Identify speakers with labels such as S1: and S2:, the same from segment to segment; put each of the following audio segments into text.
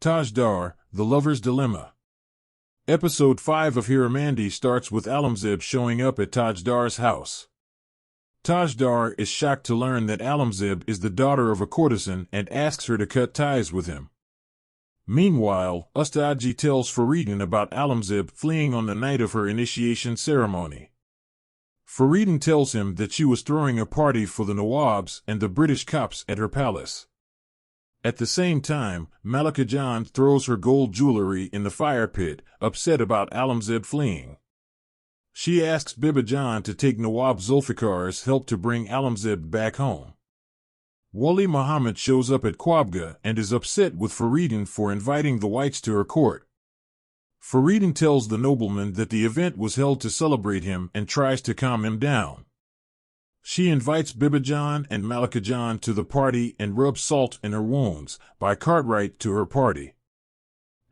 S1: Tajdar, The Lover's Dilemma. Episode 5 of Heeramandi starts with Alamzeb showing up at Tajdar's house. Tajdar is shocked to learn that Alamzeb is the daughter of a courtesan and asks her to cut ties with him. Meanwhile, Ustadji tells Feridun about Alamzeb fleeing on the night of her initiation ceremony. Feridun tells him that she was throwing a party for the Nawabs and the British cops at her palace. At the same time, Malika Jan throws her gold jewelry in the fire pit, upset about Alamzeb fleeing. She asks Biba Jan to take Nawab Zulfikar's help to bring Alamzeb back home. Wali Muhammad shows up at Quabga and is upset with Feridun for inviting the whites to her court. Feridun tells the nobleman that the event was held to celebrate him and tries to calm him down. She invites Biba Jan and Malika Jan to the party and rubs salt in her wounds by Cartwright to her party.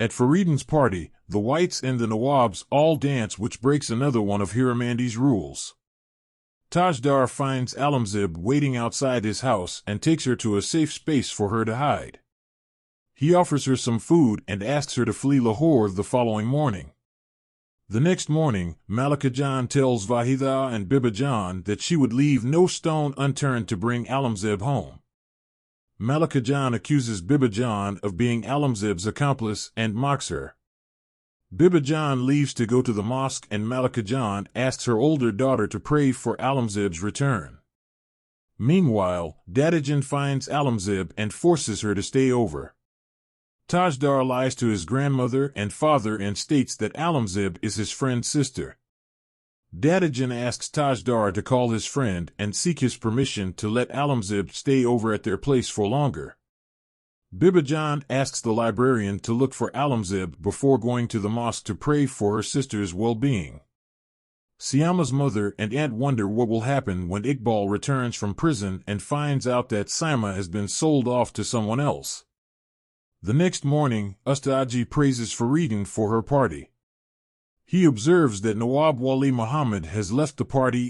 S1: At Feridun's party, the whites and the Nawabs all dance, which breaks another one of Heeramandi's rules. Tajdar finds Alamzeb waiting outside his house and takes her to a safe space for her to hide. He offers her some food and asks her to flee Lahore the following morning. The next morning, Malika Jan tells Vahida and Biba Jan that she would leave no stone unturned to bring Alamzeb home. Malika Jan accuses Biba Jan of being Alamzeb's accomplice and mocks her. Biba Jan leaves to go to the mosque and Malika Jan asks her older daughter to pray for Alamzeb's return. Meanwhile, Dadajan finds Alamzeb and forces her to stay over. Tajdar lies to his grandmother and father and states that Alamzeb is his friend's sister. Dadajan asks Tajdar to call his friend and seek his permission to let Alamzeb stay over at their place for longer. Biba Jan asks the librarian to look for Alamzeb before going to the mosque to pray for her sister's well-being. Siama's mother and aunt wonder what will happen when Iqbal returns from prison and finds out that Siama has been sold off to someone else. The next morning, Ustadji praises Feridun for her party. He observes that Nawab Wali Muhammad has left the party